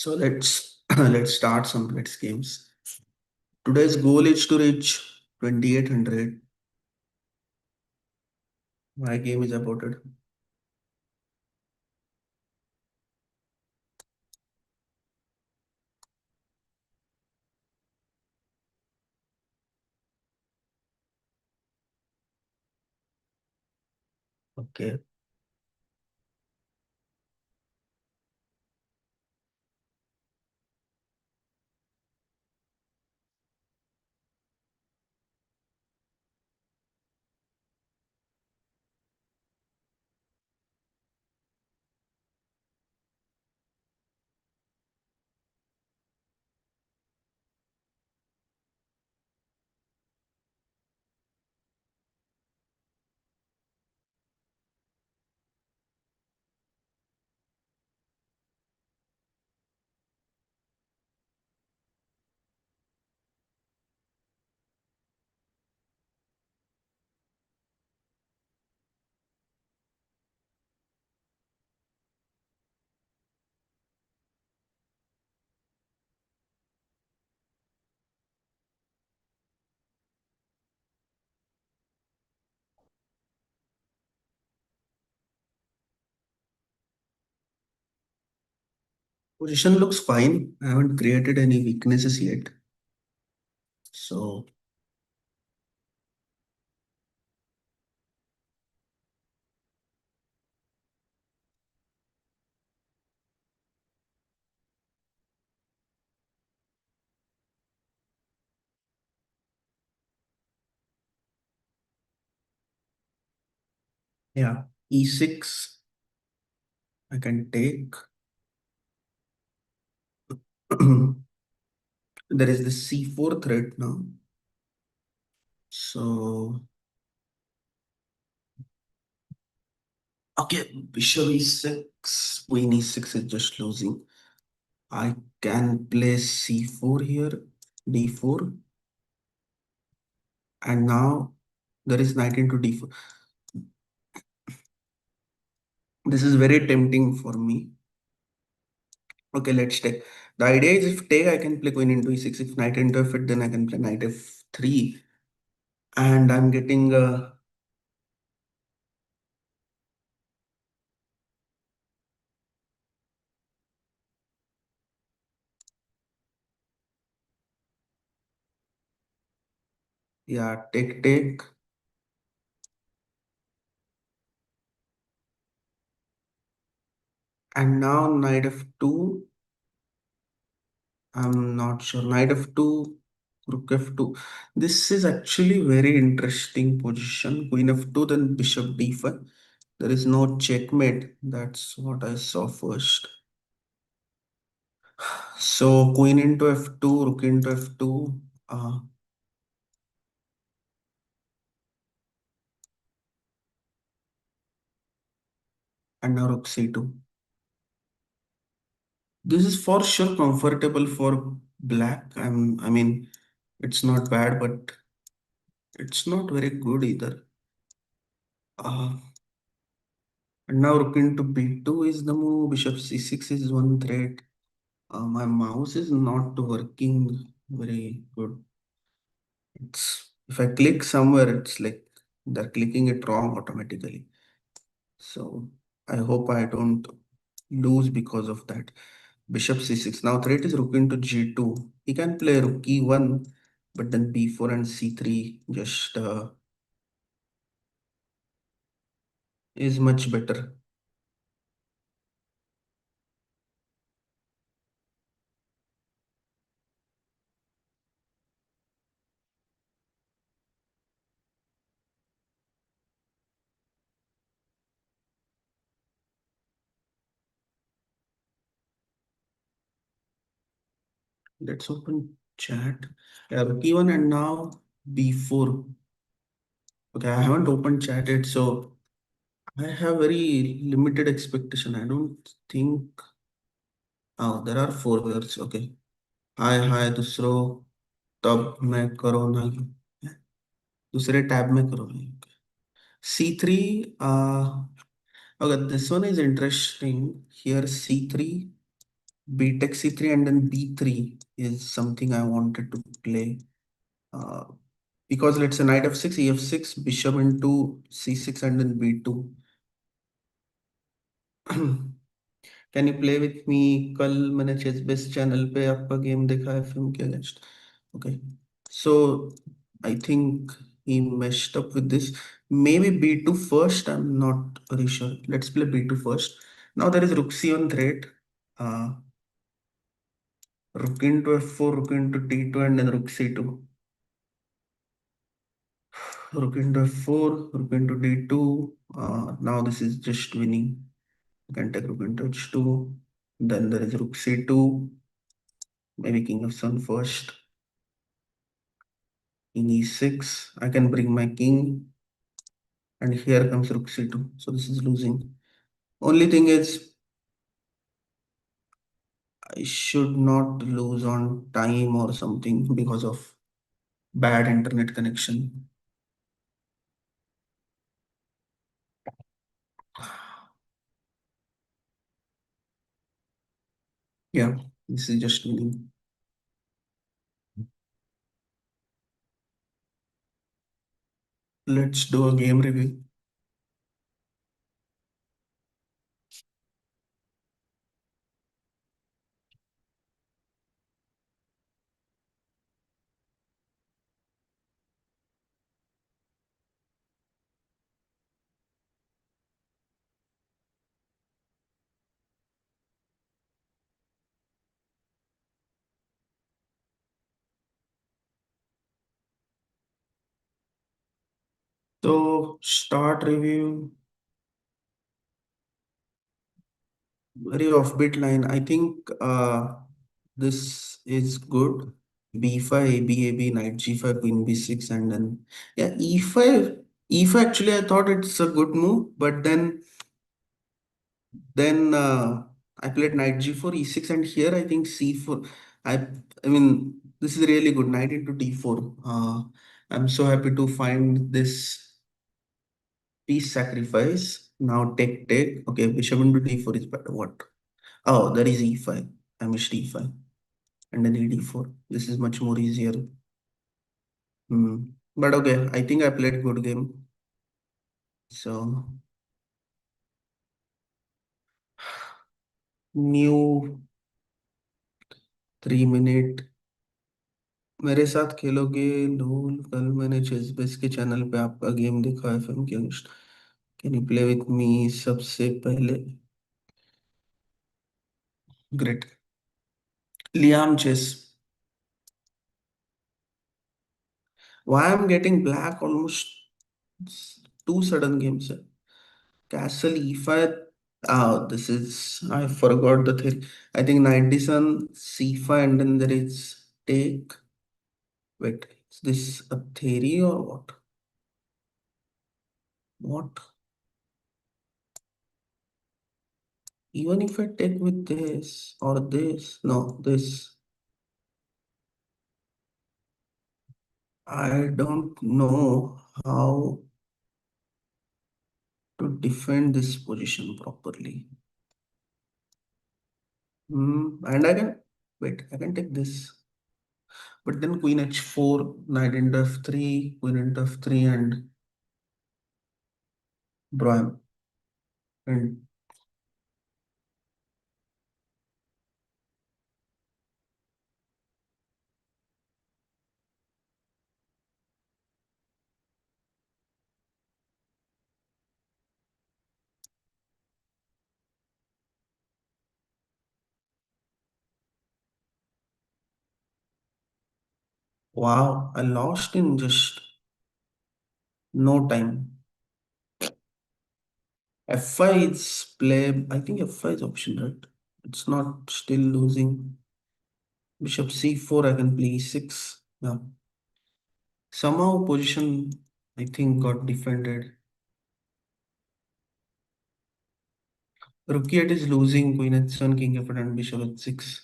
So let's let's start some let's games. Today's goal is to reach 2800. My game is about it. Okay. Position looks fine. I haven't created any weaknesses yet. So yeah, E6 I can take. There is the C4 threat now. So okay, Bishop E6, Queen E6 is just losing. I can play C4 here, D4, and now there is knight into D4. This is very tempting for me. Okay, let's take. The idea is if take, I can play queen into e6. If knight into f8, then I can play knight f3. And I'm getting, yeah, take, take. And now knight f2. I'm not sure. Knight f2, rook f2. This is actually very interesting position. Queen f2, then bishop d5. There is no checkmate. That's what I saw first. So queen into f2, rook into f2. And now rook c2. This is for sure comfortable for black. I mean, it's not bad, but it's not very good either. Uh, and now rook into b2 is the move. Bishop c6 is one threat. My mouse is not working very good. It's if I click somewhere, it's like they're clicking it wrong automatically. So I hope I don't lose because of that. Bishop c6. Now threat is rook into g2. He can play rook e1, but then b4 and c3 just is much better. Let's open chat. Yeah, rook e1 and now b4. Okay, I haven't opened chat yet, so I have very limited expectation. I don't think. Oh, there are four words. Okay. Hi, hi, दूसरो तब मैं करो ना दूसरे tab में करो नहीं C3 okay, this one is interesting here. C3 B takes C3 and then B3 is something I wanted to play. Uh, because let's say knight F6, E6, bishop into C6 and then B2. Can you play with मी? कल मैंने chess base channel पे आपका game देखा है film के against. Okay, so I think he meshed up with this. Maybe b2 first. I'm not very sure. Let's play b2 first. Now there is rook c on threat. Uh, rook into f4, rook into d2, and then rook c2. Rook into f4, rook into d2. Now this is just winning. You can take rook into h2. Then there is rook c2. Maybe king of sun first. King e6. I can bring my king, and here comes rook c2. So this is losing. Only thing is, I should not lose on time or something because of bad internet connection. Yeah, this is just winning. Let's do a game review. So start review. Very offbeat line. I think this is good. B5, A B, knight G5, Queen B6, and then yeah, E5. E5 actually I thought it's a good move, but then I played knight G4, E6, and here I think C4. I mean this is really good. Knight into D4. I'm so happy to find this piece sacrifice. Now take. Okay, bishop into D4 is better. What? Oh, there is E5. I missed E5 and then ED4. This is much more easier. But okay, I think I played good game. So new 3 minute मेरे साथ खेलोगे ढोल? कल मैंने chess base के channel पे आपका game देखा है फिल्म के अनुष्ठ. Can you play with me? सबसे पहले great. Liam Chase. Why I'm getting black almost two sudden games? Castle E5. Ah, this is, I forgot the thing. I think knight d7, C5, and then there is take. Wait, is this a theory or what? What? Even if I take with this or this, no, this, I don't know how to defend this position properly. And I can, wait, I can take this. But then queen h4, knight into f3, queen into f3, and bro, and wow, I lost in just no time. F5 is play. I think F5 is option, right? It's not still losing. Bishop C4, I can play E6. Yeah. Somehow position, I think, got defended. Rook e8 is losing. Queen h7, king f8, and bishop h6.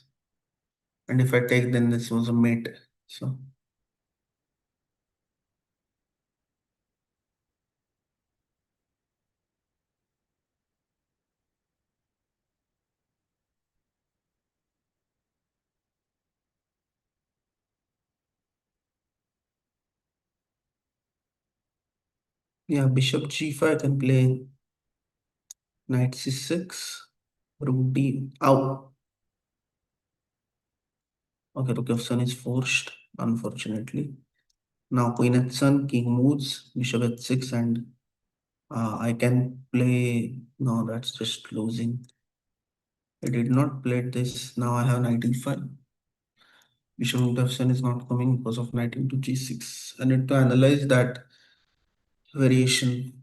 And if I take, then this was a mate. So Yeah, bishop g5 I can play knight c6, rook d. Ow. Okay, rook f7 is forced, unfortunately. Now queen h7, king moves, bishop h6, and I can play. No, that's just losing. I did not play this. Now I have knight e5. Bishop into f7 is not coming because of knight into g6. I need to analyze that variation.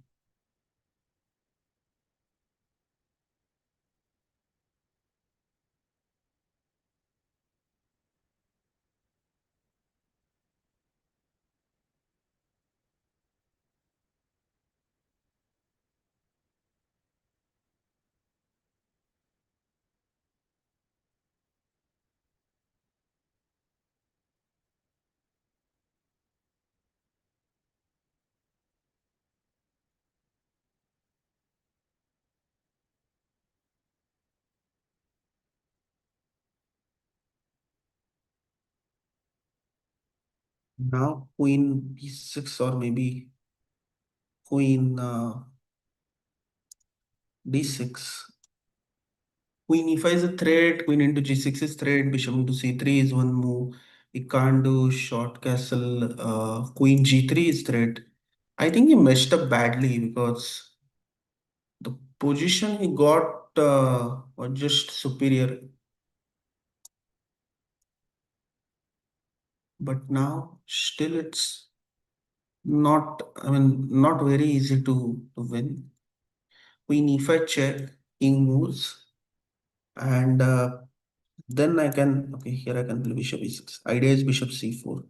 Now queen b6 or maybe queen d6. Queen e5 is a threat. Queen into g6 is threat. Bishop into c3 is one move. He can't do short castle. Queen g3 is threat. I think he messed up badly because the position he got was just superior. But now still it's not. I mean, not very easy to win. Queen e5 check. King moves, and then I can. Okay, here I can play bishop e6. Idea is bishop c4.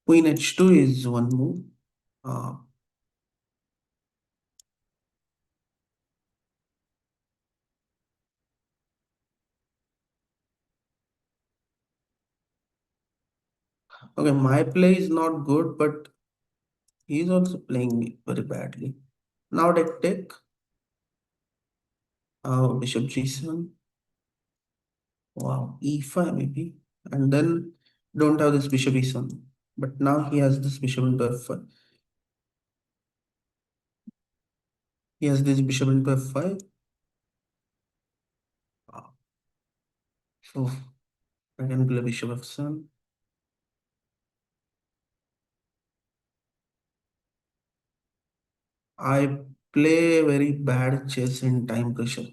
Queen h2 is one move. Uh, okay, my play is not good, but he's also playing very badly. Now take bishop g7. Wow, e5 maybe, and then don't have this bishop e7. But now he has this bishop into f5. He has this bishop into f5. So I can play bishop f7. I play very bad chess in time pressure.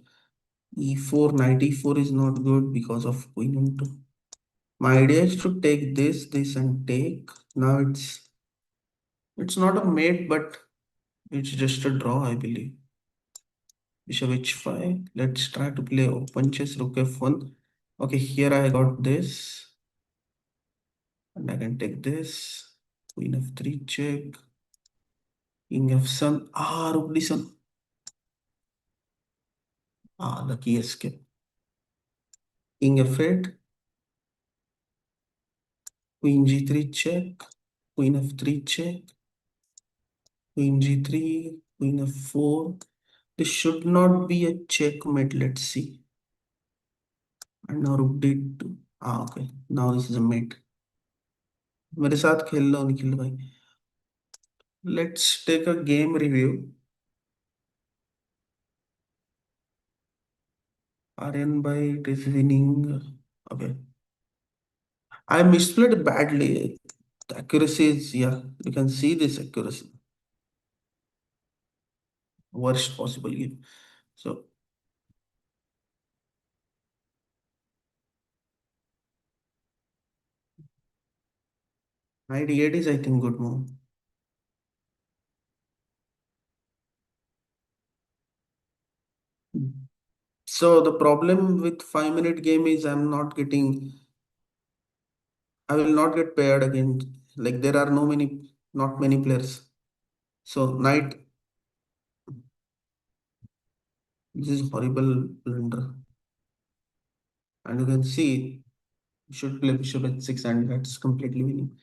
E4, knight e4 is not good because of queen into. My idea is to take this, and take. Now it's not a mate, but it's just a draw, I believe. Bishop h5. Let's try to play open chess, rook f1. Okay, here I got this, and I can take this. Queen f3 check. King f7. Rook d7. Lucky escape. King f8. Queen g3 check. Queen f3 check. Queen g3. Queen f4. This should not be a checkmate. Let's see. And now rook d2. Okay. Now this is a mate. मेरे साथ खेल लो निखिल भाई. Let's take a game review. Aryan by it is winning. Okay. I misplayed badly. The accuracy is, yeah, you can see this accuracy. Worst possible game. So knight e8 is I think good move. So the problem with 5 minute game is I will not get paired again. Like there are not many players. So knight, this is horrible blunder. And you can see you should play bishop h6 and that's completely winning.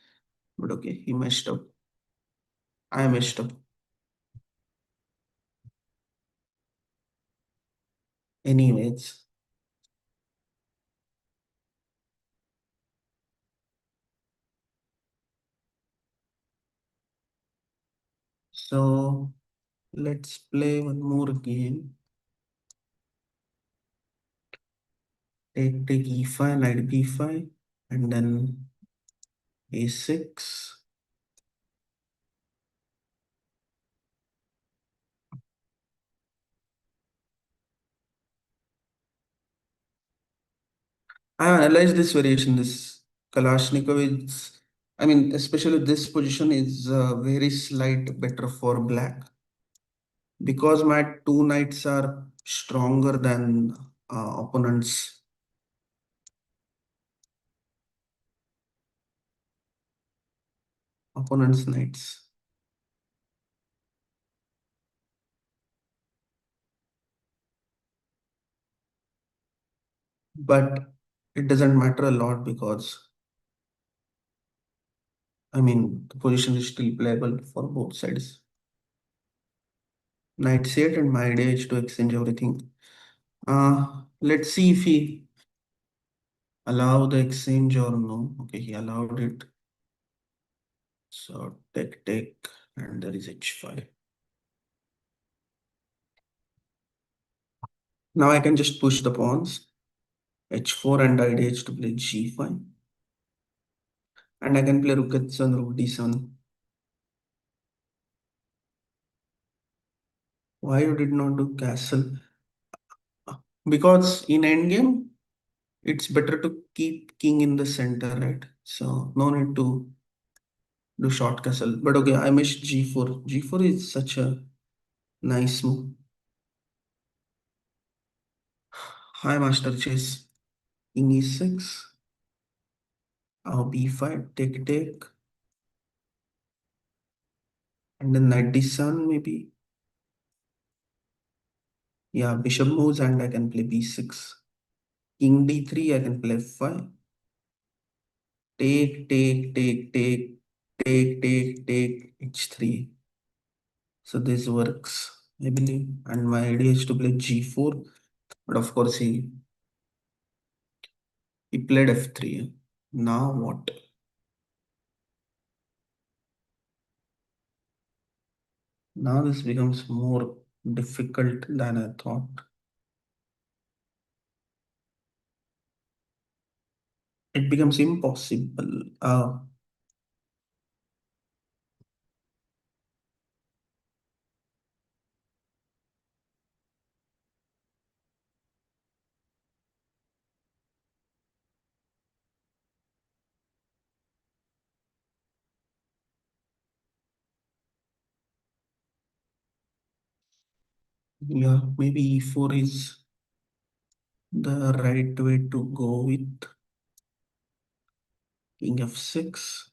But okay, he messed up. I messed up. Anyways, So let's play one more game. Take e5, knight b5, and then a6. I analyzed this variation. This Kalashnikov is, I mean, especially this position is very slight better for black because my two knights are stronger than opponents knights. But it doesn't matter a lot because I mean the position is still playable for both sides. Knight c8 and my idea is to exchange everything. Let's see if he allow the exchange or no. Okay, he allowed it. So take and there is h5. Now I can just push the pawns h4 and idea is to play g5 and I can play rook h7, rook d7. Why you did not do castle? Because in endgame it's better to keep king in the center, right? So no need to do short castle. But okay, I missed g4. G4 is such a nice move. Hi, Master Chess. King e6. B5. Take. And then knight d7 maybe. Yeah, bishop moves and I can play b6. King d3. I can play f5. Take. H3. So this works, I believe. And my idea is to play g4. But of course, he played f3. Now what? Now this becomes more difficult than I thought. It becomes impossible. Yeah, maybe e4 is the right way to go with king f6.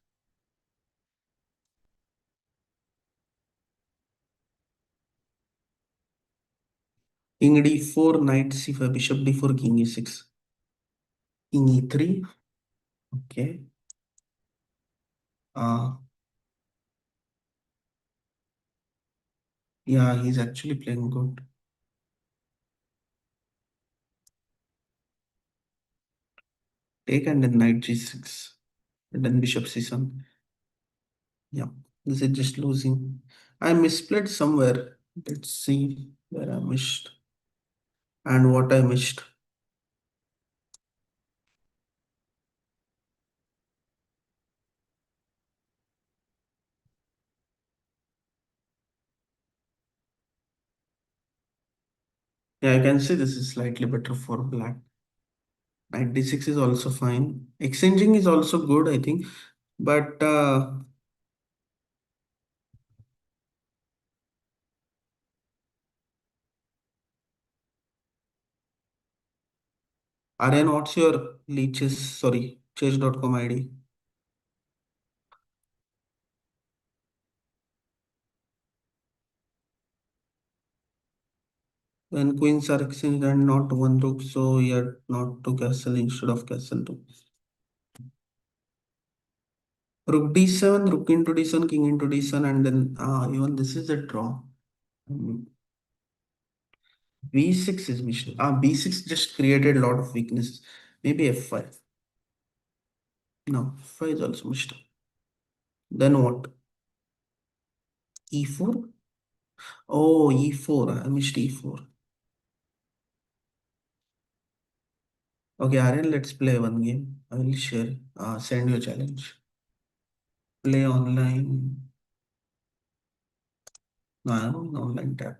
King d4, knight c5, bishop d4, king e6, king e3. Okay. Uh, yeah, he's actually playing good. Take and then knight g6, and then bishop c7. Yeah, this is just losing. I misplayed somewhere. Let's see where I missed and what I missed. Yeah, I can see this is slightly better for black. Knight d6 is also fine. Exchanging is also good, I think. But Aryan, what's your leeches? Sorry, chess.com ID. When queens are exchanged and not one rook, so you're not to castle instead of castle two. Rook d7, rook into d7, king into d7, and then even this is a draw. Mm, b6 is missed. B6 just created a lot of weaknesses. Maybe f5. No, f5 is also missed. Then what? E4? Oh, E4. I missed E4. Okay, Aryan, let's play one game. I will share, send you a challenge. Play online. No, I don't online tab.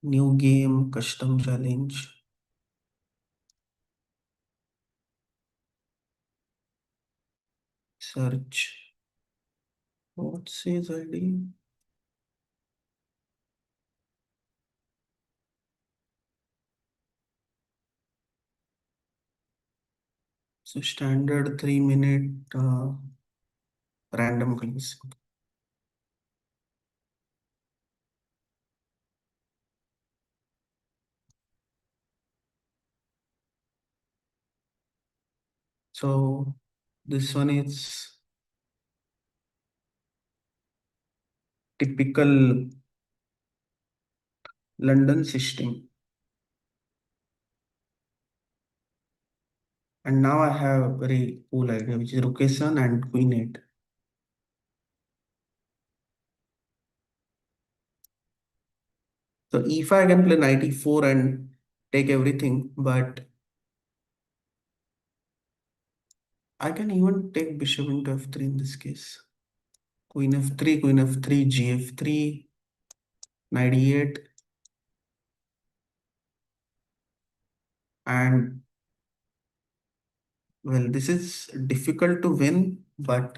New game, custom challenge. Search. What says ID? So standard 3 minute random quiz. So this one is typical London system. And now I have a very cool idea, which is Rookation and Queen 8. So if I can play knight e4 and take everything, but I can even take bishop into f3 in this case. Queen f3, gf3, knight e8, and well, this is difficult to win, but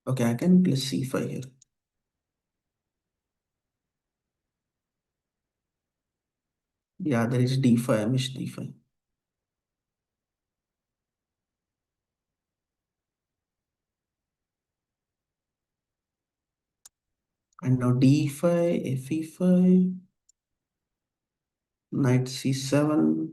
okay, I can play c5 here. Yeah, there is d5, I missed d5. And now d5, fe5, knight c7,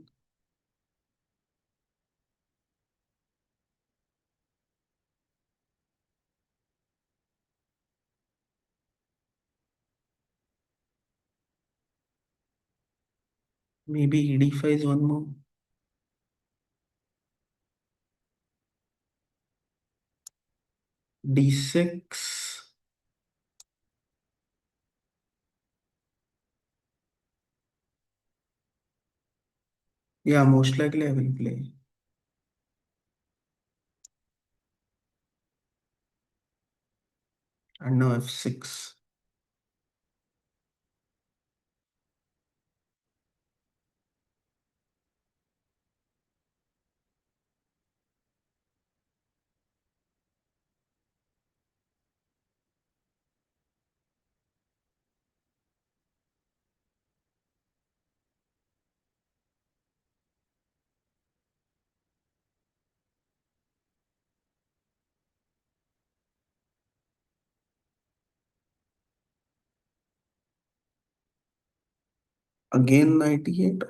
maybe d5 is one more. D6. Yeah, most likely I will play. And now f6. Again knight e8.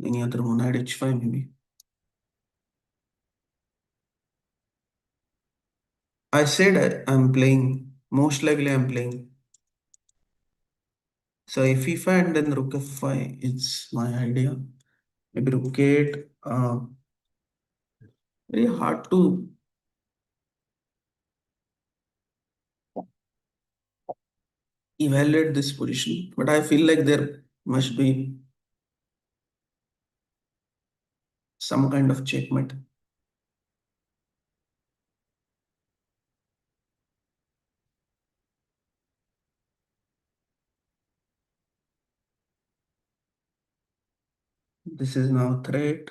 Any other one? Knight h5 maybe. I said I'm playing. Most likely I'm playing. So if e5 and then rook f5, it's my idea. Maybe rook 8. Very hard to evaluate this position, but I feel like there must be some kind of checkmate. This is now threat.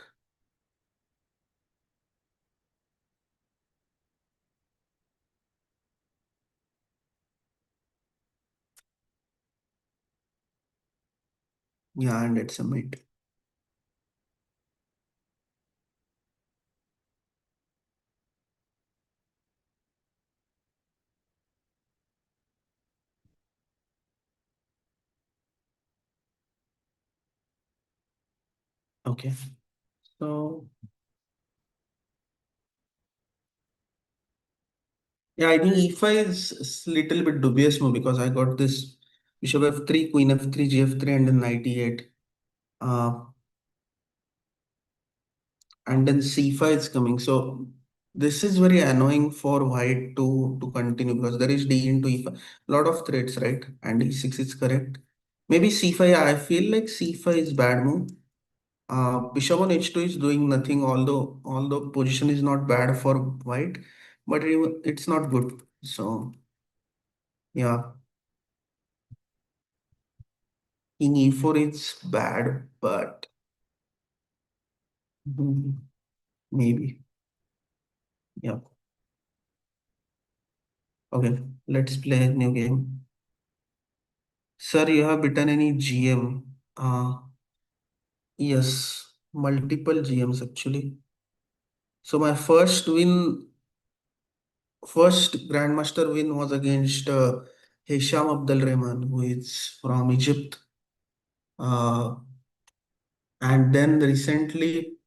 Yeah, and it's a mate. Okay. So yeah, I think e5 is a little bit dubious move because I got this bishop f3, queen f3, gf3, and then knight e8. Uh, and then c5 is coming. So This is very annoying for white to continue because there is d into e5. Lot of threats, right? And e6 is correct. Maybe c5. Yeah, I feel like c5 is bad move. Bishop on h2 is doing nothing, although position is not bad for white, but it's not good. So yeah, king e4 is bad, but maybe. Yeah. Okay, let's play a new game. Sir, you have beaten any GM? Yes, multiple GMs actually. So my first Grandmaster win was against Hisham Abdul Rahman, who is from Egypt. Uh, and then recently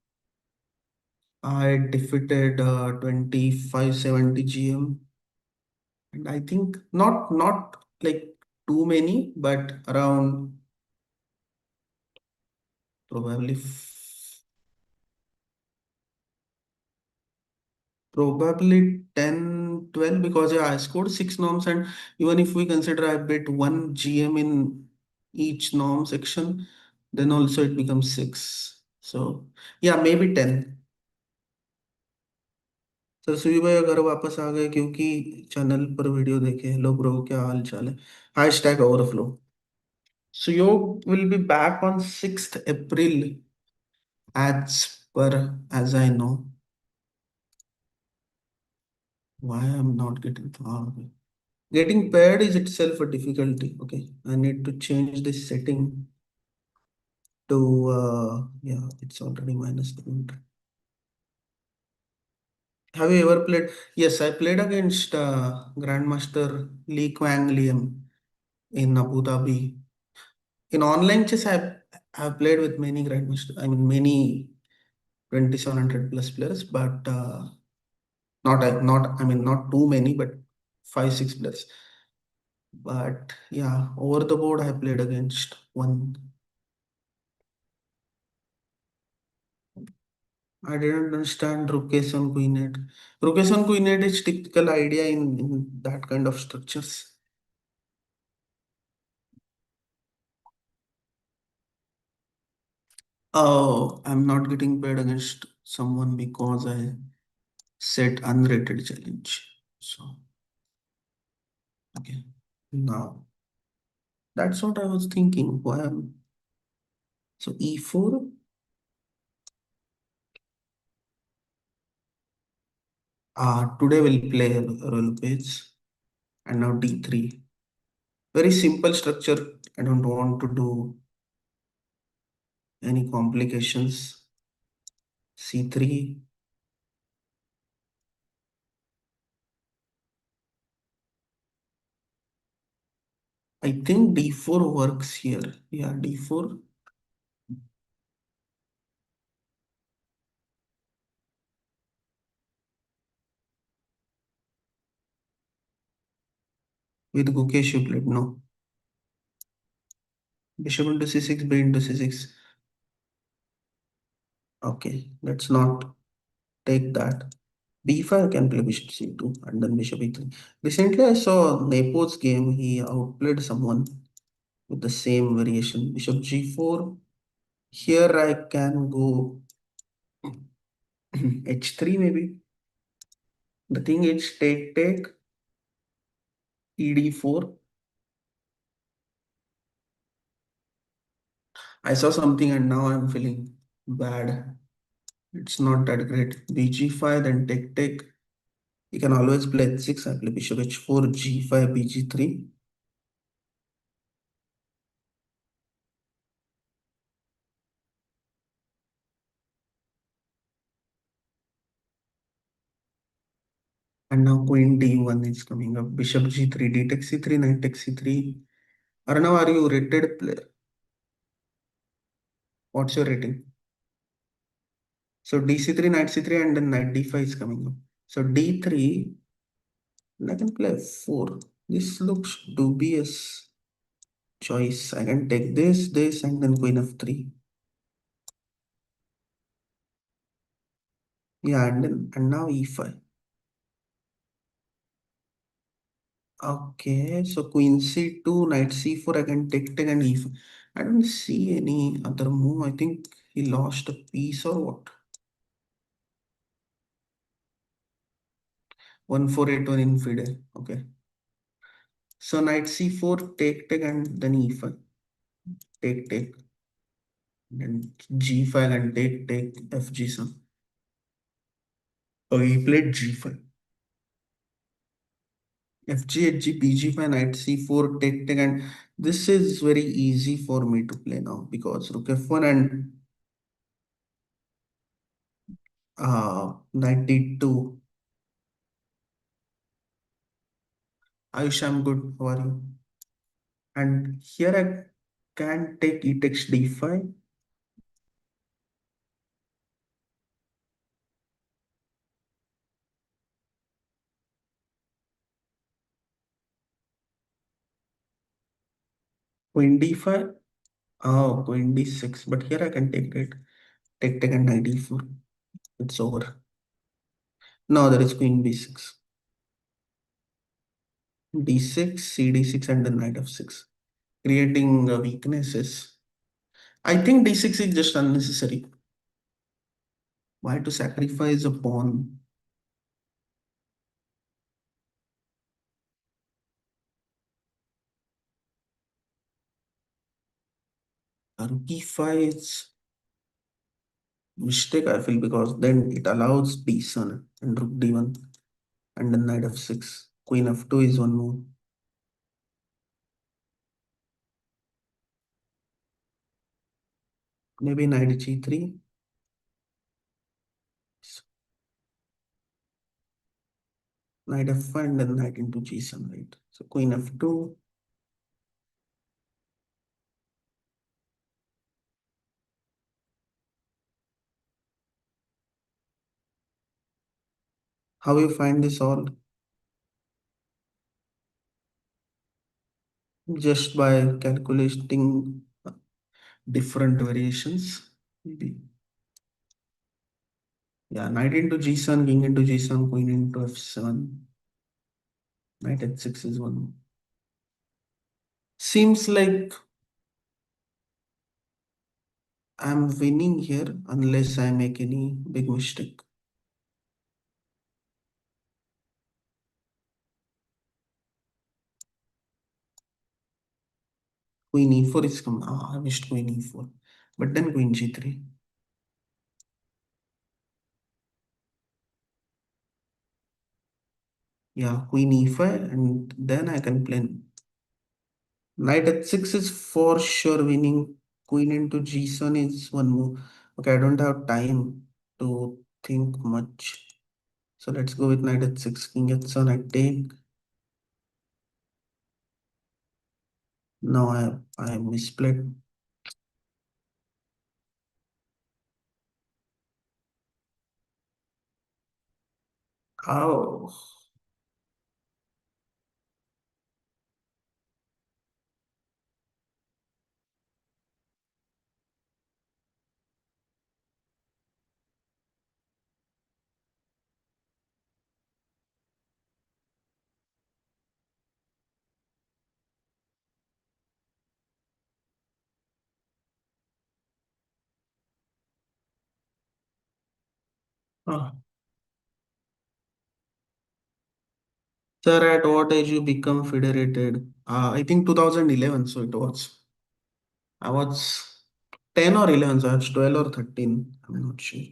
I defeated 2570 GM. And I think not like too many, but around probably probably 10, 12 because yeah, I scored six norms, and even if we consider I bet one GM in each norm section, then also it becomes six. So yeah, maybe 10. Sir सुई भाई अगर वापस आ गए क्योंकि channel पर video देखे। Hello bro, क्या हाल चाल है? High stack overflow. So you will be back on 6th April as I know. Why I'm not getting okay. Getting paired is itself a difficulty. Okay. I need to change this setting to yeah, it's already minus the -3. Have you ever played? Yes, I played against Grandmaster Lee Kwang Liam in Abu Dhabi. In online chess, I've played with many Grandmaster, I mean many 2700 plus players, but not I mean not too many, but five, six players. But yeah, over the board I played against one. I didn't understand Rookes on Queen 8. Rookes on Queen 8 is typical idea in that kind of structures. Oh, I'm not getting paired against someone because I set unrated challenge. So okay. Now that's what I was thinking. Why am so e4? Today we'll play roll page and now d3. Very simple structure. I don't want to do any complications. C3. I think d4 works here. Yeah, d4 with Gukesh you played. No. Bishop into c6, b into c6. Okay, let's not take that. b5 can play bishop c2 and then bishop e3. Recently I saw Nepo's game. He outplayed someone with the same variation. Bishop g4. Here I can go h3 maybe. The thing is take ed4. I saw something and now I'm feeling bad. It's not that great. bg5, then take. You can always play h6. I play bishop h4, g5, bg3. And now queen d1 is coming up. Bishop g3, d takes c3, knight takes c3. Arnav, are you rated player? What's your rating? So d c3, knight c3, and then knight d5 is coming up. So d3, and I can play f4. This looks dubious choice. I can take this, and then queen f3. Yeah, and now e5. Okay, so queen c2, knight c4, I can take and e5. I don't see any other move. I think he lost a piece or what? 1481 infidel. Okay. So knight c4, take, and then e5. Take. Then g5 and take, fg some. Oh, he played g5. Fg, hg, bg5, knight c4, take, and this is very easy for me to play now because rook f1 and knight d2. Ayush, I'm good. How are you? And here I can take e takes d5. Queen d5. Oh, queen d6. But here I can take it. Take, and knight d4. It's over. No, there is queen b6. d6, c d6, and then knight f6. Creating weaknesses. I think d6 is just unnecessary. Why to sacrifice a pawn? Rook e5 is mistake, I feel, because then it allows d7 and rook d1 and then knight f6. Queen f2 is one more. Maybe knight g3. Knight f5 and then knight into g7, right? So queen f2. How you find this all? Just by calculating different variations. Maybe. Yeah, knight into g7, king into g7, queen into f7. Knight h6 is one. Seems like I'm winning here unless I make any big mistake. Queen e4 is come. Ah, I missed queen e4. But then queen g3. Yeah, queen e5 and then I can play. Knight h6 is for sure winning. Queen into g7 is one move. Okay, I don't have time to think much. So let's go with knight h6, king h7, I take. No, I misplayed. Oh, ah. Sir, at what age you become federated? I think 2011, so it was. I was 10 or 11, so I was 12 or 13. I'm not sure.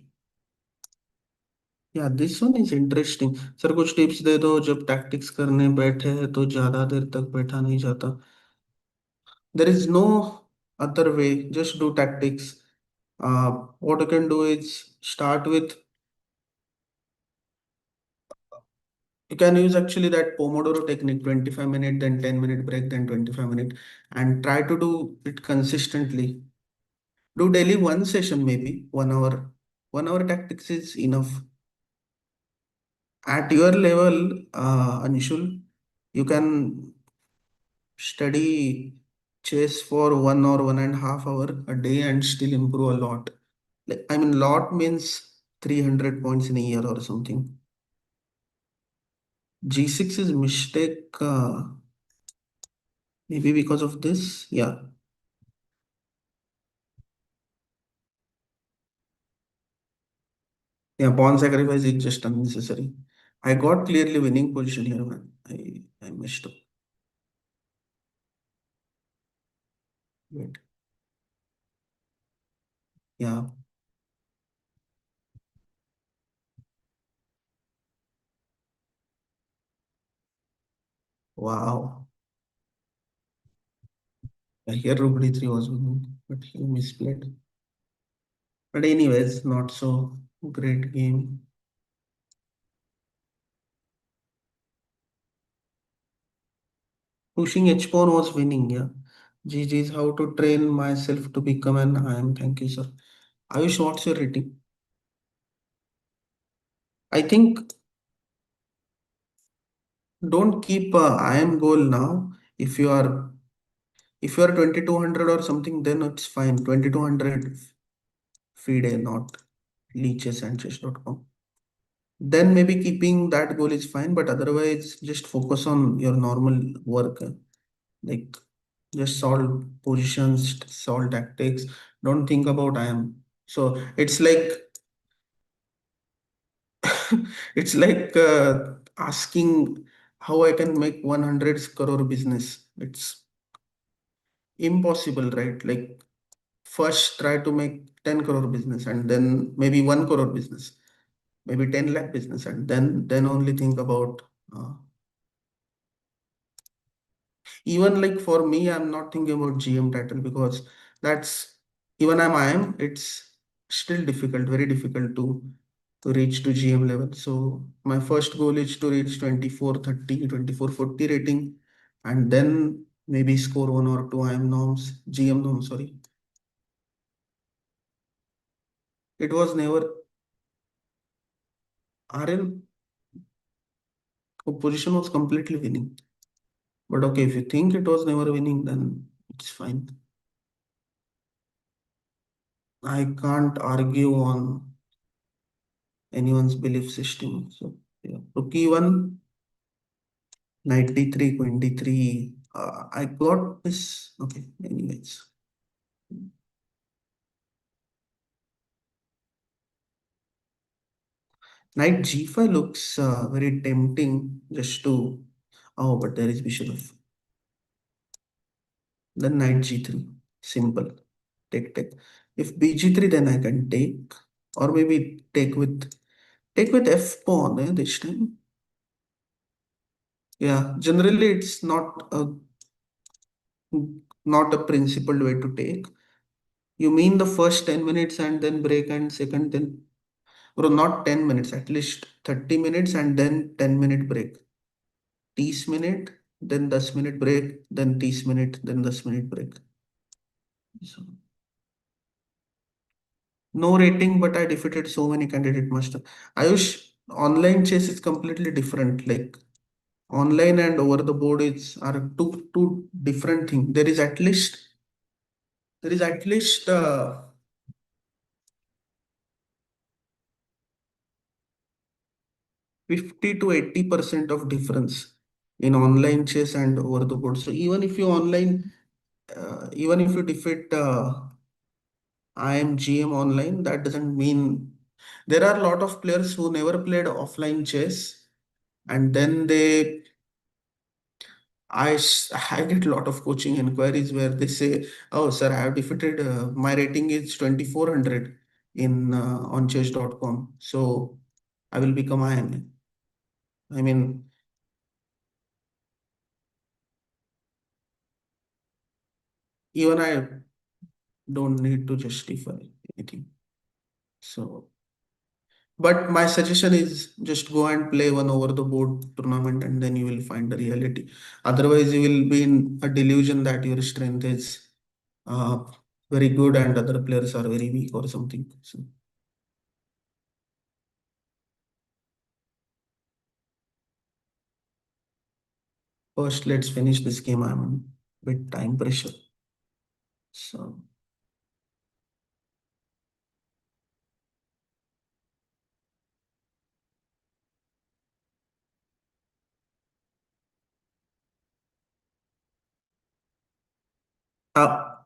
या this one is interesting sir कुछ tips दे दो जब tactics करने बैठे हैं तो ज्यादा देर तक बैठा नहीं जाता there is no other way just do tactics what you can do is start with you can use actually that Pomodoro technique 25-minute then 10-minute break then 25-minute and try to do it consistently do daily one session maybe 1 hour 1 hour tactics is enough at your level Anshul you can study chess for 1 or 1.5 hour a day and still improve a lot. Like, I mean, lot means 300 points in a year or something. G6 is mistake, maybe because of this. Yeah. Yeah, pawn sacrifice is just unnecessary. I got clearly winning position here, man. I messed up. Wait. Yeah. Wow. Yeah, here Rook D3 was winning, but he misplayed. But anyways, not so great game. Pushing H pawn was winning, yeah. GG is how to train myself to become an IM. Thank you, sir. Ayush, what's your rating? I think don't keep a IM goal now. If you are if you are 2200 or something, then it's fine. 2200 FIDE, not leeches and chess.com. Then maybe keeping that goal is fine, but otherwise just focus on your normal work. Like just solve positions, solve tactics. Don't think about IM. So it's like it's like asking how I can make 100 crore business. It's impossible, right? Like first try to make 10 crore business and then maybe 1 crore business, maybe 10 lakh business, and then only think about uh, even like for me, I'm not thinking about GM title because that's even I am it's still difficult, very difficult to reach to GM level. So my first goal is to reach 2430, 2440 rating, and then maybe score one or two IM norms, GM norms, sorry. It was never RL position was completely winning. But okay, if you think it was never winning, then it's fine. I can't argue on anyone's belief system. So yeah, rookie one, knight d3, queen d3. I got this. Okay, anyways. Knight g5 looks very tempting just to. Oh, but there is bishop f. Then knight g3. Simple. Take. If bg3, then I can take. Or maybe take with f pawn this time. Yeah, generally it's not a principled way to take. You mean the first 10 minutes and then break and second then or not 10 minutes, at least 30 minutes and then 10-minute break. 30 minute, then 10 minute break, then 30 minute, then 10 minute break. So, no rating, but I defeated so many candidate master. Ayush, online chess is completely different. Like online and over the board is are two different things. There is at least 50 to 80% of difference in online chess and over the board. So even if you defeat IMGM online, that doesn't mean there are a lot of players who never played offline chess and then I get a lot of coaching inquiries where they say, "Oh, sir, I have defeated. My rating is 2400 in on chess.com, so I will become IM." I mean, even I don't need to justify anything. So, but my suggestion is just go and play one over the board tournament and then you will find the reality. Otherwise, you will be in a delusion that your strength is uh, very good and other players are very weak or something. So, first, let's finish this game. I'm on bit time pressure. So, Uh,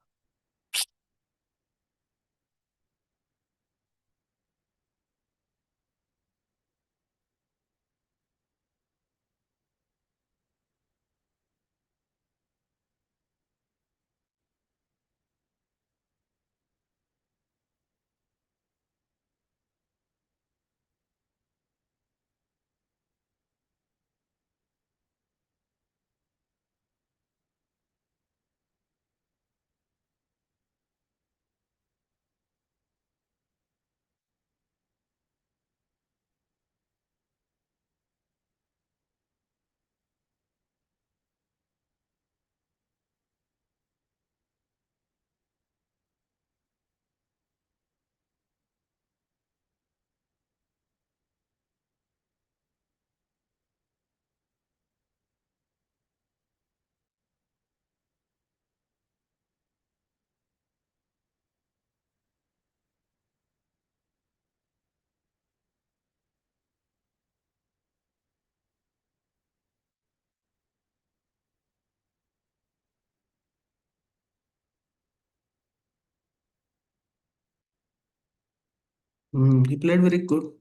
he played very good.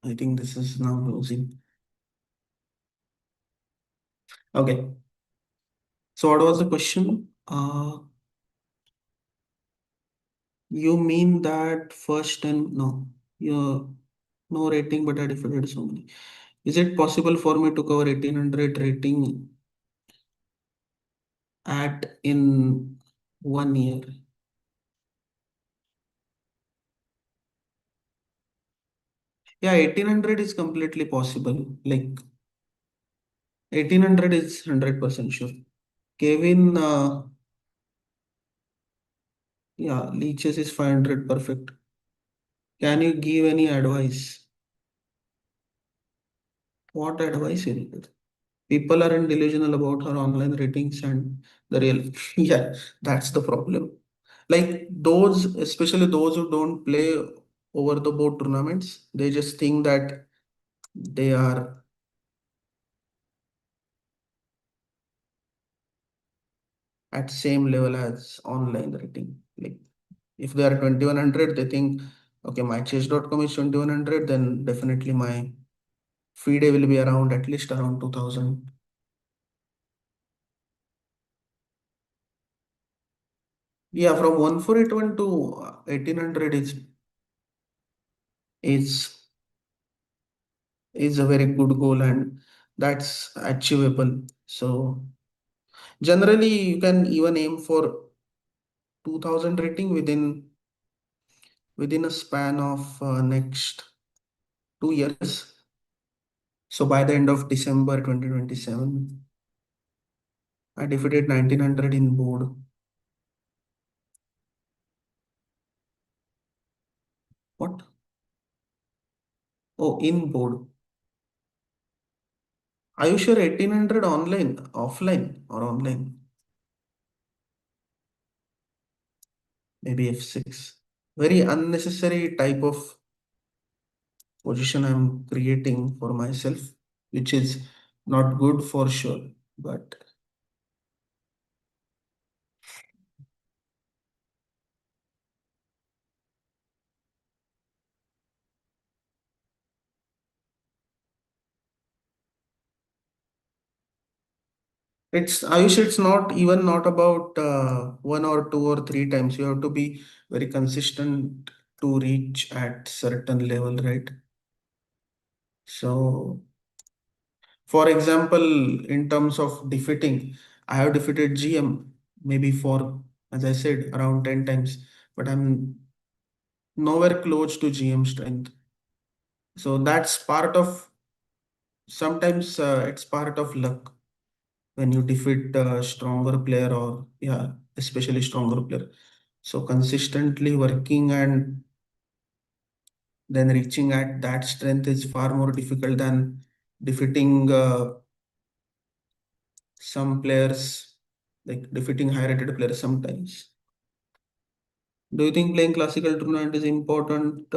I think this is now losing. Okay. So what was the question? You mean that first and no, you no rating, but I defeated so many. Is it possible for me to cover 1800 rating at in 1 year? Yeah, 1800 is completely possible. Like 1800 is 100% sure. Kevin, yeah, leeches is 500 perfect. Can you give any advice? What advice will you give? People are in delusional about her online ratings and the real. Yeah, that's the problem. Like those, especially those who don't play over the board tournaments, they just think that they are at same level as online rating. Like if they are 2100, they think, okay, my chess.com is 2100, then definitely my FIDE will be around at least around 2000. Yeah, from 1481 to 1800 is is a very good goal, and that's achievable. So generally you can even aim for 2000 rating within a span of next 2 years. So by the end of December 2027, I defeated 1900 in board. What? Oh, in board. Are you sure 1800 online, offline or online? Maybe F6. Very unnecessary type of position I'm creating for myself, which is not good for sure. But it's Ayush, it's not even not about one or two or three times. You have to be very consistent to reach at certain level, right? So, for example, in terms of defeating, I have defeated GM maybe for, as I said, around 10 times, but I'm nowhere close to GM strength. So that's part of sometimes it's part of luck when you defeat a stronger player or yeah, especially stronger player. So consistently working and then reaching at that strength is far more difficult than defeating some players, like defeating high rated players sometimes. Do you think playing classical tournament is important?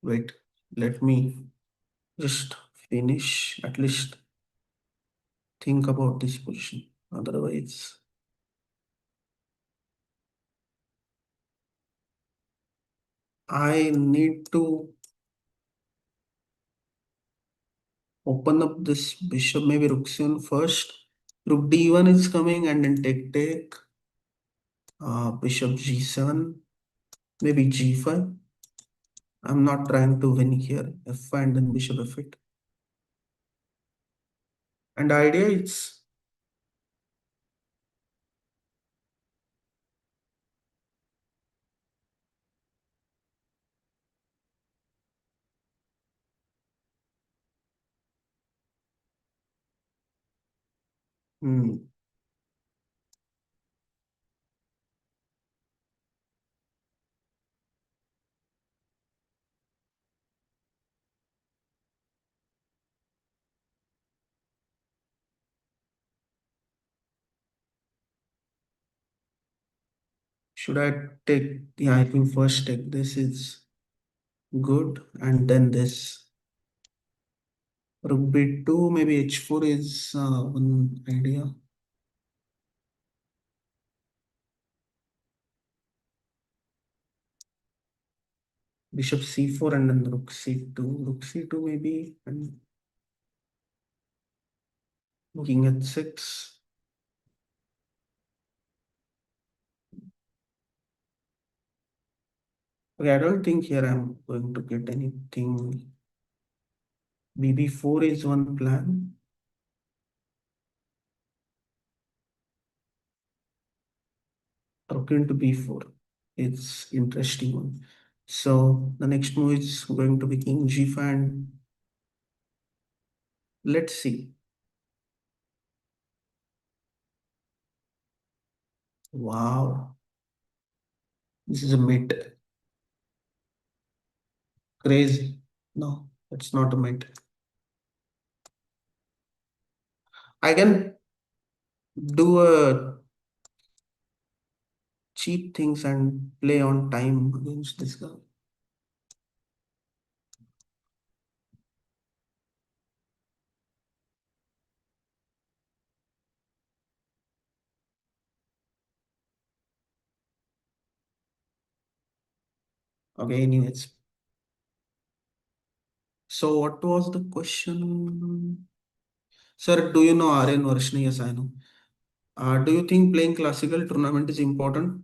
Wait. Let me just finish, at least think about this position. Otherwise, I need to open up this bishop, maybe rook c1 first. Rook d1 is coming and then take. Bishop g7, maybe g5. I'm not trying to win here. f5 and then bishop f8. And the idea is, hmm, should I take? Yeah, I think first take this is good, and then this rook b2, maybe h4 is one idea. Bishop c4 and then rook c2. Rook c2 maybe, and king h6. Okay, I don't think here I'm going to get anything. bb4 is one plan. Rook into b4. It's interesting one. So the next move is going to be king g5 and let's see. Wow, this is a mate. Crazy. No, it's not a mate. I can do a cheap things and play on time against this guy. Okay, anyways. So what was the question? Sir, do you know Aryan Varshni? Yes, I know. Do you think playing classical tournament is important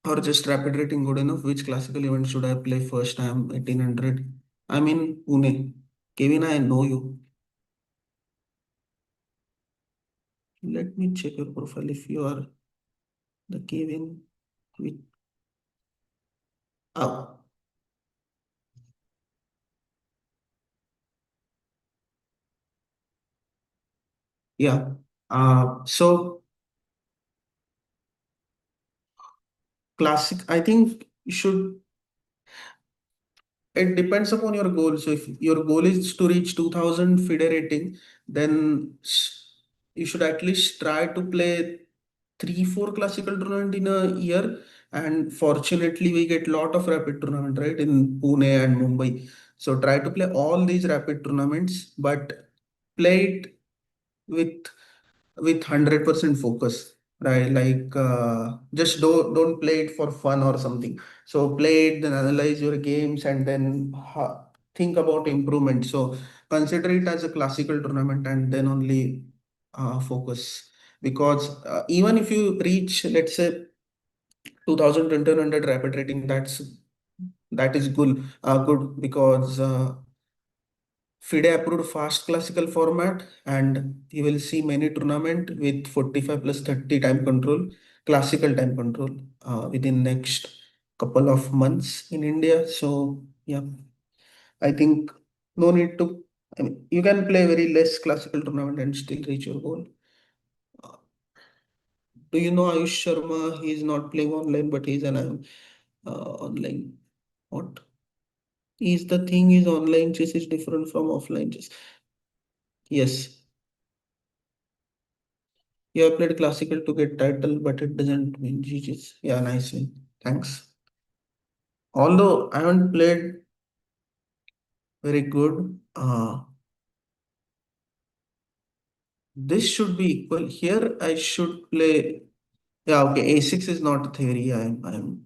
or just rapid rating good enough? Which classical event should I play first? I am 1800. I'm in Pune. Kevin, I know you. Let me check your profile if you are the Kevin with. Oh, yeah. So classic, I think you should. It depends upon your goal. So if your goal is to reach 2000 FIDE rating, then you should at least try to play 3 4 classical tournament in a year. And fortunately, we get lot of rapid tournament right in Pune and Mumbai. So try to play all these rapid tournaments, but play it with 100% focus, right? Like just don't play it for fun or something. So play it, then analyze your games, and then think about improvement. So consider it as a classical tournament and then only focus, because even if you reach, let's say, 2000 rapid rating, that is good because FIDE approved fast classical format, and you will see many tournament with 45 plus 30 time control, classical time control within next couple of months in India. So yeah, I think no need to. I mean, you can play very less classical tournament and still reach your goal. Uh, do you know Ayush Sharma? He is not playing online, but he's an online. What? Is the thing is online chess is different from offline chess. Yes. You have played classical to get title, but it doesn't mean GG's. Yeah, nice win. Thanks. Although I haven't played very good. This should be equal. Here I should play. Yeah, okay. A6 is not a theory. I'm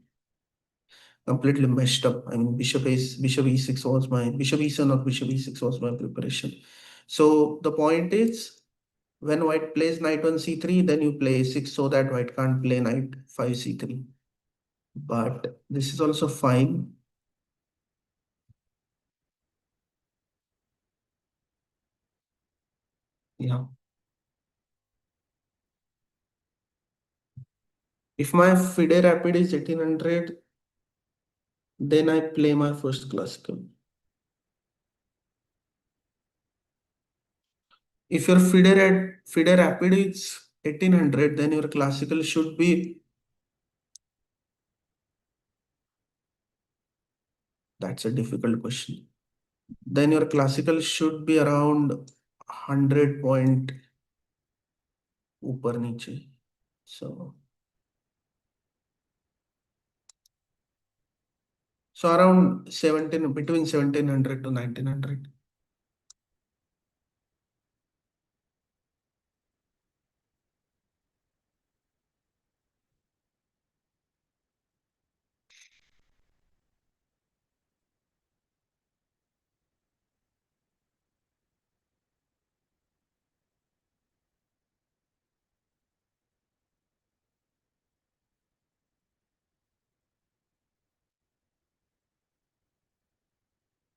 completely messed up. I mean, bishop e6 was my bishop e7 or bishop e6 was my preparation. So the point is, when white plays knight on c3, then you play a6 so that white can't play knight 5 c3. But this is also fine. Yeah. If my FIDE rapid is 1800, then I play my first classical. If your FIDE rapid is 1800, then your classical should be, that's a difficult question. Then your classical should be around 100 point ऊपर नीचे. So, so around 17, between 1700 to 1900.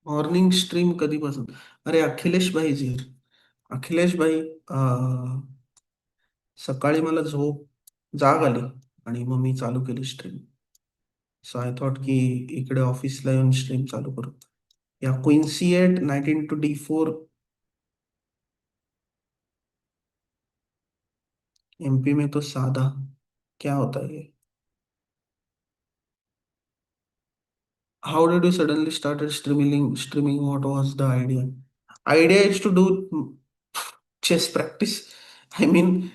Morning stream कधीपासून? अरे अखिलेश भाई जी. अखिलेश भाई, सकाळी मला जाग आली आणि मग मी चालू केली स्ट्रीम. सो आय थॉट की इकडे ऑफिसला येऊन स्ट्रीम चालू करू. या queen C8 night to D4. MP में तो सादा. क्या होता है ये? How did you suddenly started streaming? What was the idea? Idea is to do chess practice. I mean,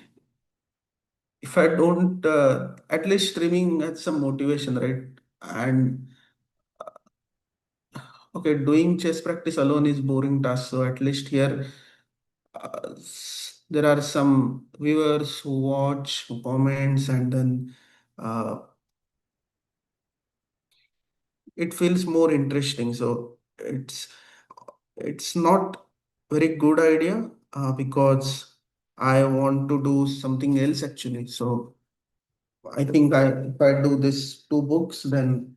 if I don't, at least streaming has some motivation, right? And okay, doing chess practice alone is boring task. So at least here, there are some viewers who watch, who comments, and then uh, it feels more interesting. So it's not very good idea because I want to do something else actually. So I think if I do this two books, then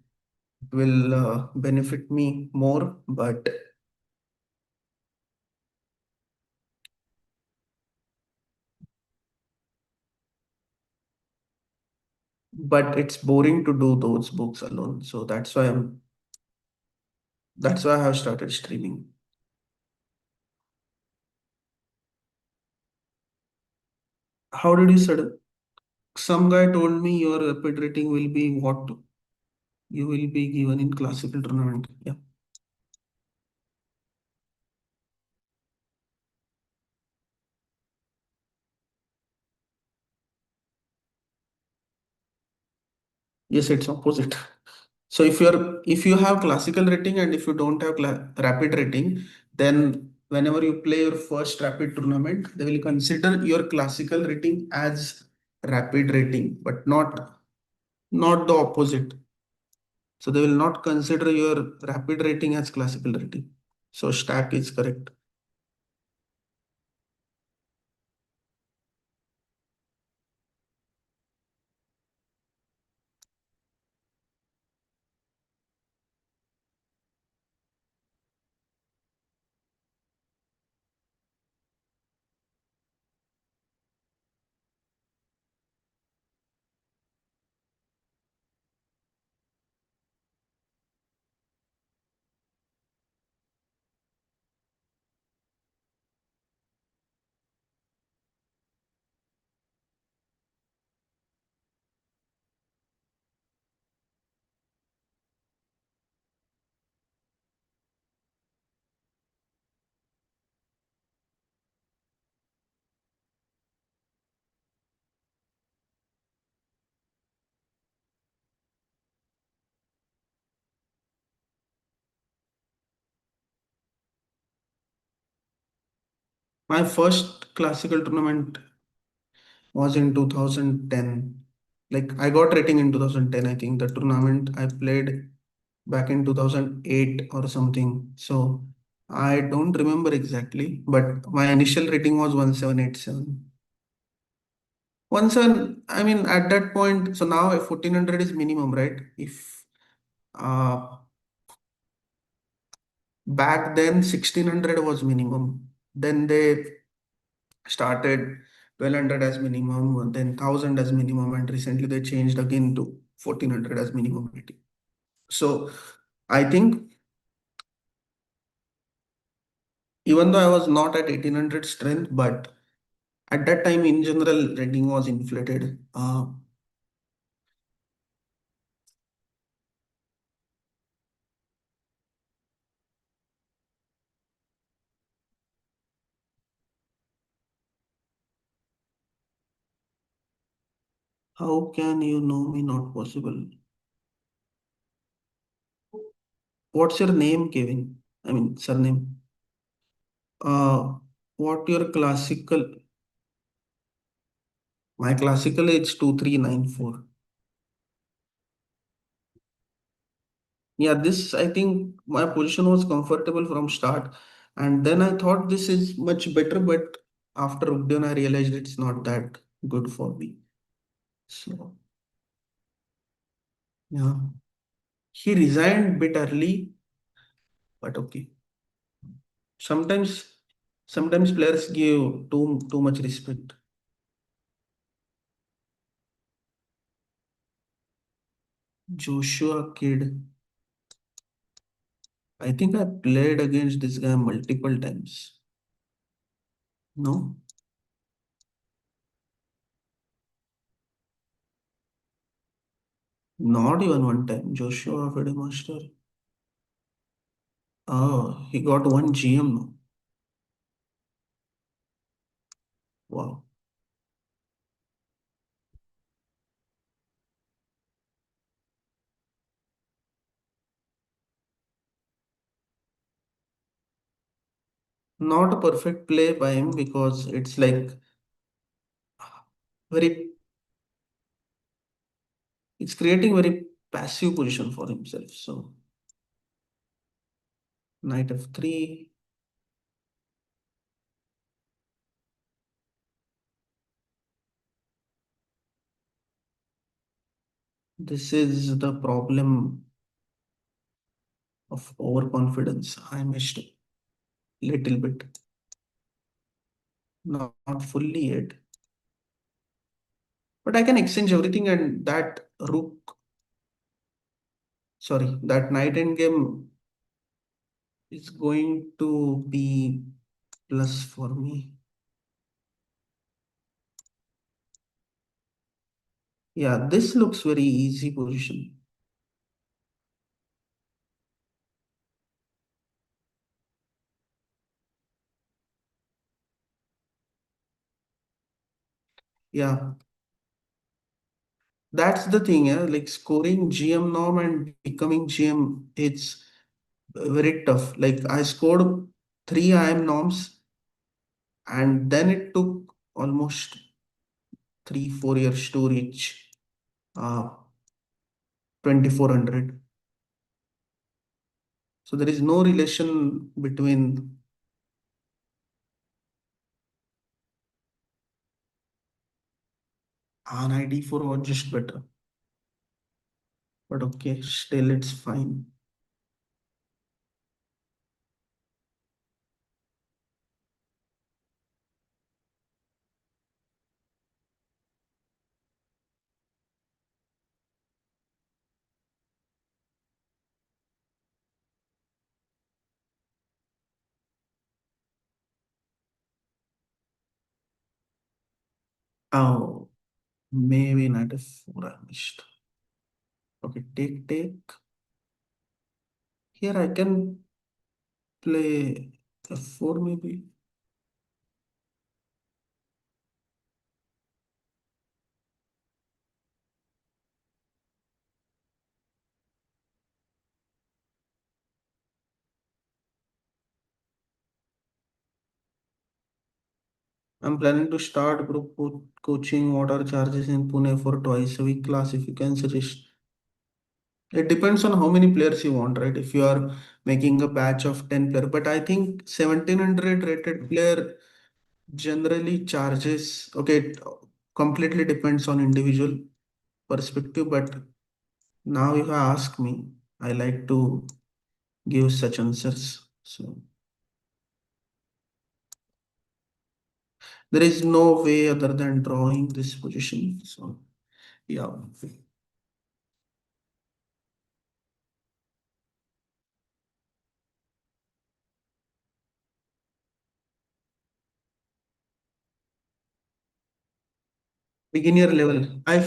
it will benefit me more. But it's boring to do those books alone. So that's why I have started streaming. How did you settle? Some guy told me your rapid rating will be what you will be given in classical tournament. Yeah. Yes, it's opposite. So if you have classical rating and if you don't have rapid rating, then whenever you play your first rapid tournament, they will consider your classical rating as rapid rating, but not the opposite. So they will not consider your rapid rating as classical rating. So stack is correct. My first classical tournament was in 2010. Like I got rating in 2010, I think. The tournament I played back in 2008 or something. So I don't remember exactly, but my initial rating was 1787. 17, I mean, at that point, so now 1400 is minimum, right? If uh, back then 1600 was minimum, then they started 1200 as minimum, then 1000 as minimum, and recently they changed again to 1400 as minimum rating. So I think even though I was not at 1800 strength, but at that time in general rating was inflated. How can you know me? Not possible. What's your name, Kevin? I mean, surname. What your classical? My classical age 2394. Yeah, this I think my position was comfortable from start, and then I thought this is much better, but after Ugdan I realized it's not that good for me. So yeah, he resigned bit early, but okay. Sometimes, sometimes players give too much respect. Joshua Kid, I think I played against this guy multiple times. No, not even one time. Joshua Fede Master. Oh, he got one GM now. Wow. Not a perfect play by him because it's like very, it's creating very passive position for himself. So knight f3. This is the problem of overconfidence. I missed a little bit, not fully yet. But I can exchange everything and that rook, sorry, that knight endgame is going to be plus for me. Yeah, this looks very easy position. Yeah, that's the thing, yeah. Like scoring GM norm and becoming GM, it's very tough. Like I scored three IM norms and then it took almost 3 4 years to reach 2400. So there is no relation between 94 or just better. But okay, still it's fine. Oh, maybe not a four I missed. Okay, take. Here I can play f4 maybe. I'm planning to start group coaching. What are charges in Pune for twice a week class? If you can suggest. It depends on how many players you want, right? If you are making a batch of 10 player, but I think 1700 rated player generally charges. Okay, it completely depends on individual perspective, but now if you ask me, I like to give such answers. So there is no way other than drawing this position. So yeah, beginner level. I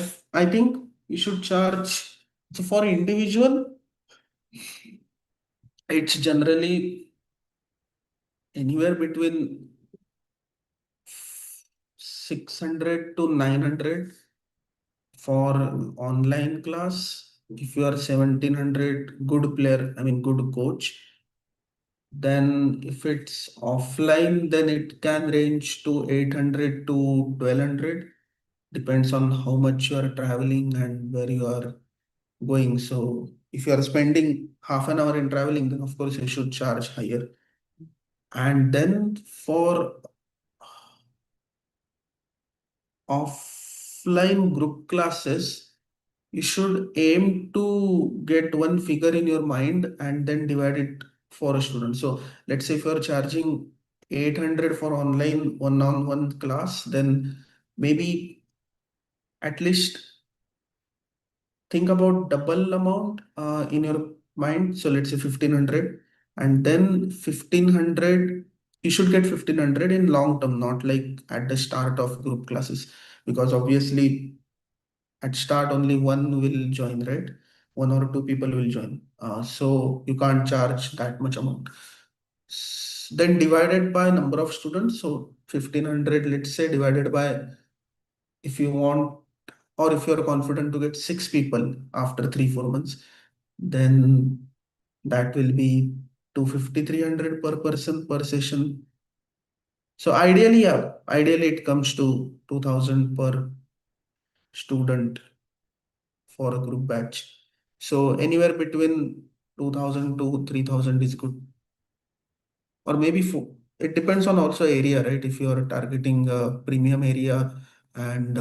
think you should charge. So for individual, it's generally anywhere between 600 to 900 for online class. If you are 1700 good player, I mean good coach, then if it's offline, then it can range to 800 to 1200. Depends on how much you are traveling and where you are going. So if you are spending half an hour in traveling, then of course you should charge higher. And then for offline group classes, you should aim to get one figure in your mind and then divide it for a student. So let's say if you're charging 800 for online one-on-one class, then maybe at least think about double amount in your mind. So let's say 1500, and then 1500, you should get 1500 in long term, not like at the start of group classes, because obviously at start only one will join, right? One or two people will join. So you can't charge that much amount. Then divided by number of students. So 1500, let's say, divided by, if you want, or if you're confident to get six people after 3 4 months, then that will be 250 300 per person per session. So ideally, yeah, ideally it comes to 2000 per student for a group batch. So anywhere between 2000 to 3000 is good, or maybe four. It depends on also area, right? If you are targeting a premium area, and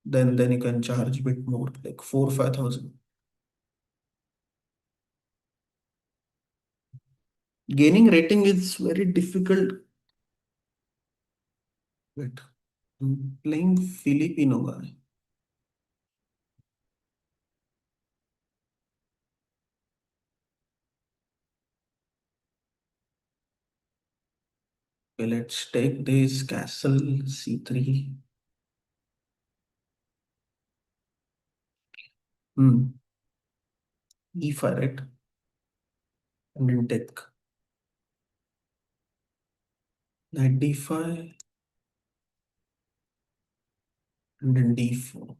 then you can charge a bit more, like 4 5,000. Gaining rating is very difficult. Wait, I'm playing Filipino guy. Okay, let's take this castle c3. Hmm. e5, right? And then take knight d5 and then d4.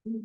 Yeah,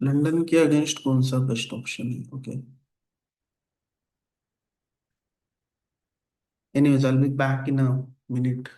London के against कौन सा best option है? Okay, anyways I will be back in a minute.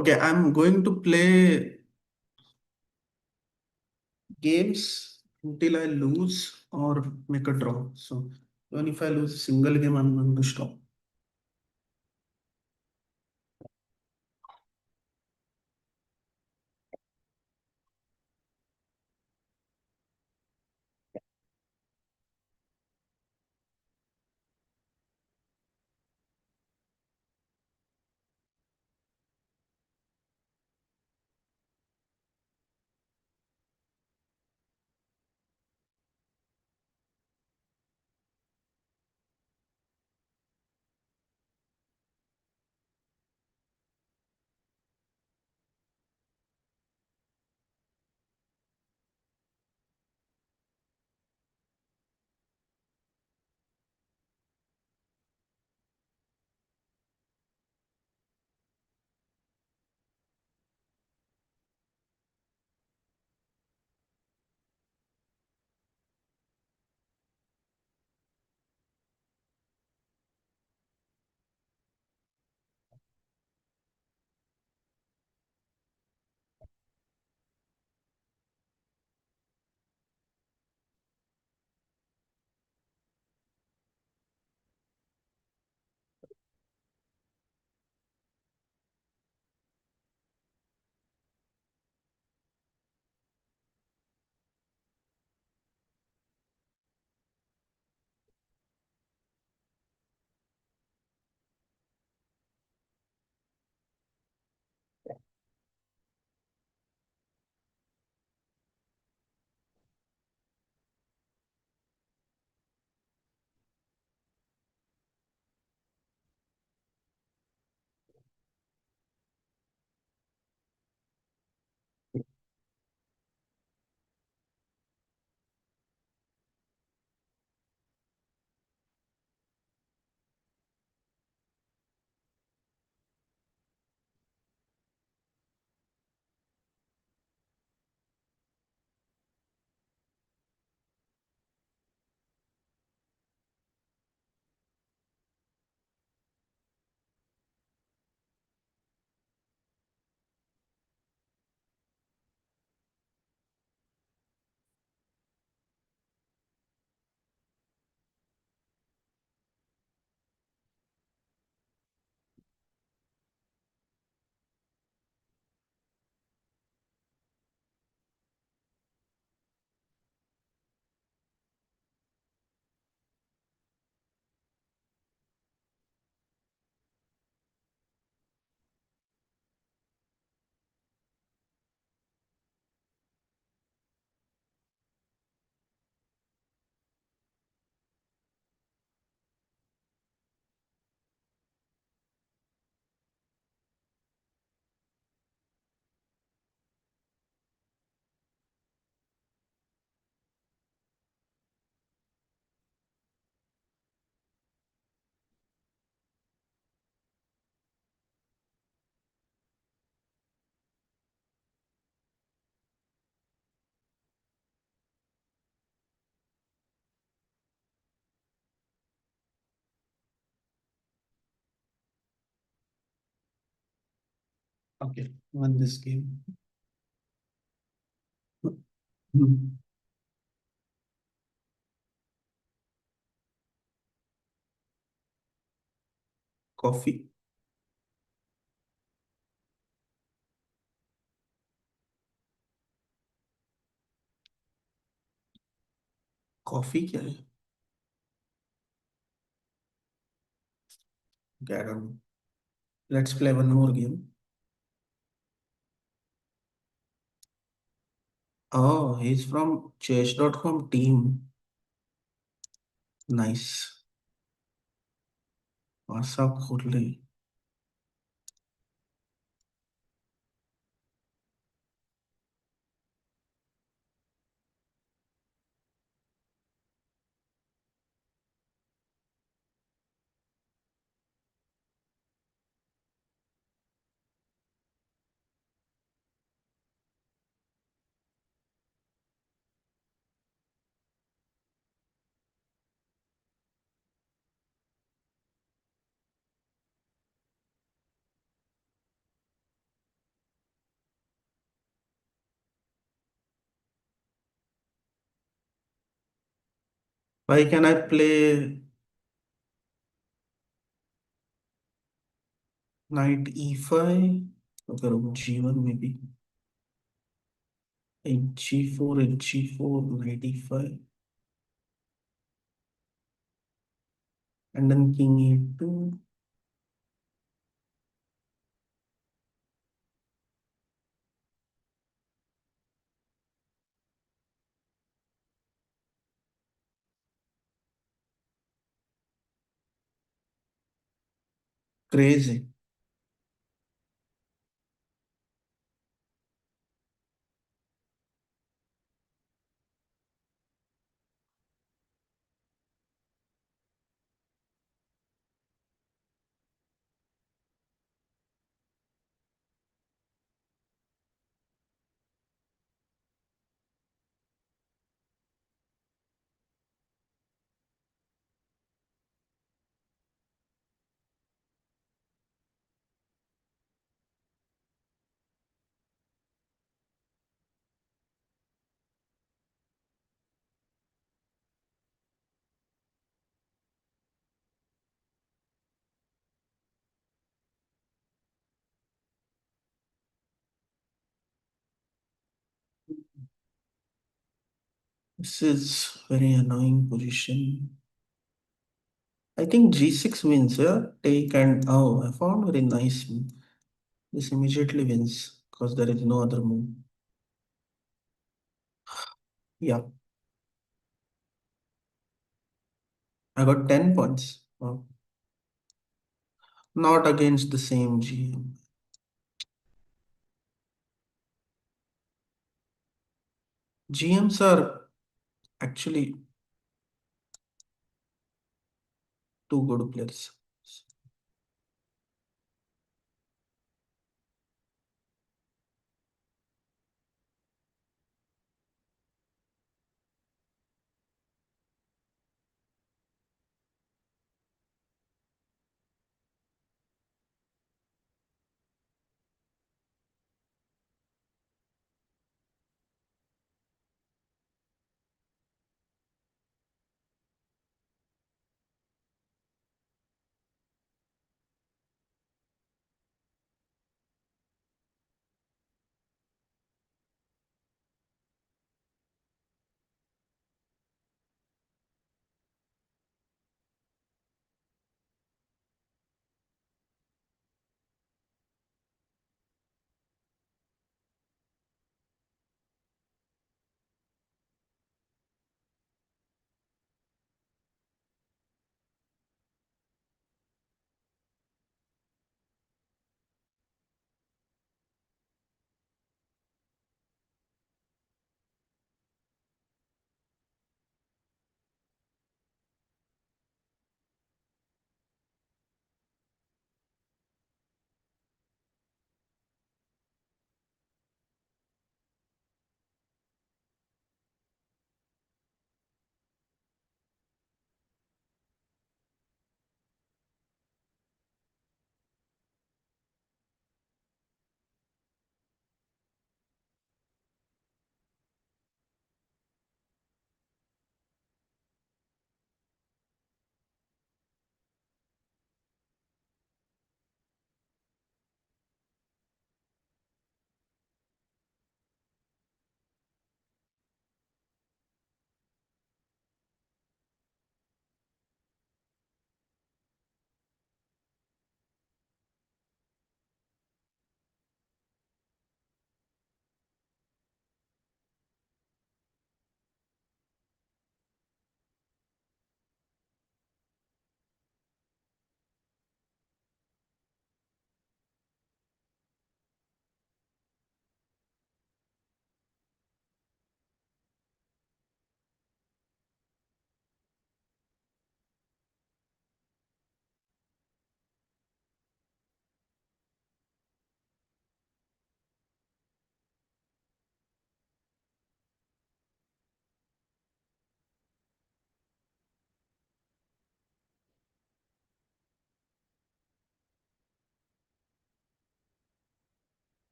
Okay, I'm going to play games until I lose or make a draw. So even if I lose a single game, I'm going to stop. Okay, won this game. Hmm. Coffee. Coffee क्या है? Okay, I don't know. Let's play one more game. Oh, he's from chess.com team. Nice. Vasa Khurle. Why can I play knight e5? Okay, rook g1 maybe. H g4, h g4, knight e5, and then king e2. Crazy. This is very annoying position. I think g6 wins, yeah? Take and oh, I found very nice move. This immediately wins because there is no other move. Yeah, I got 10 points. Oh, not against the same GM. GMs are actually two good players.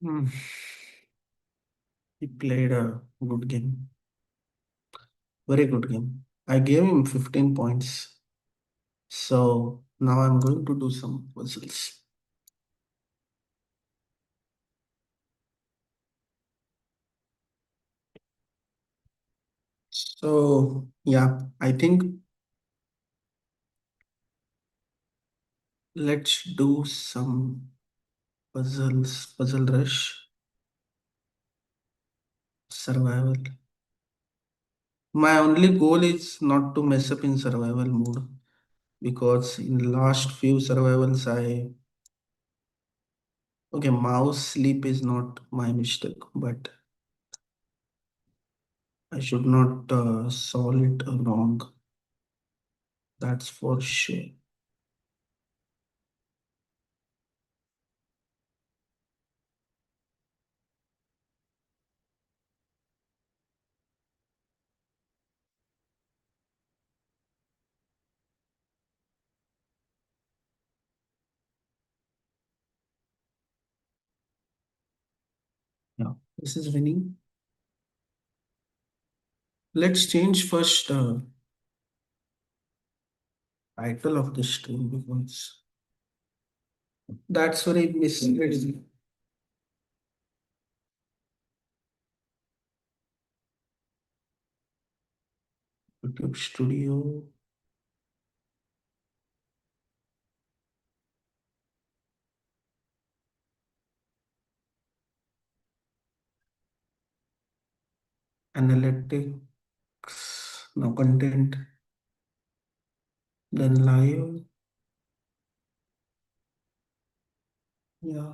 Hmm. He played a good game, very good game. I gave him 15 points. So now I'm going to do some puzzles. So yeah, I think let's do some puzzles, puzzle rush, survival. My only goal is not to mess up in survival mode because in last few survivals okay, mouse sleep is not my mistake, but I should not solve it wrong. That's for sure. Yeah, this is winning. Let's change first title of the stream because that's very misleading. YouTube Studio, analytics, no content, then live. Yeah,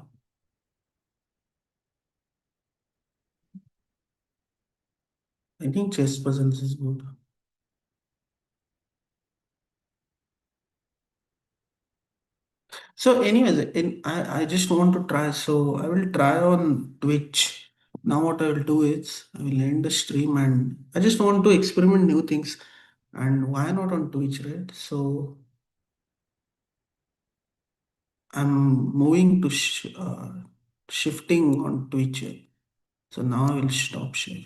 I think chess puzzles is good. So, anyways, I just want to try. So, I will try on Twitch. Now, what I will do is I will end the stream and I just want to experiment new things. And why not on Twitch, right? So, I'm moving to shifting on Twitch. So, now I will stop share.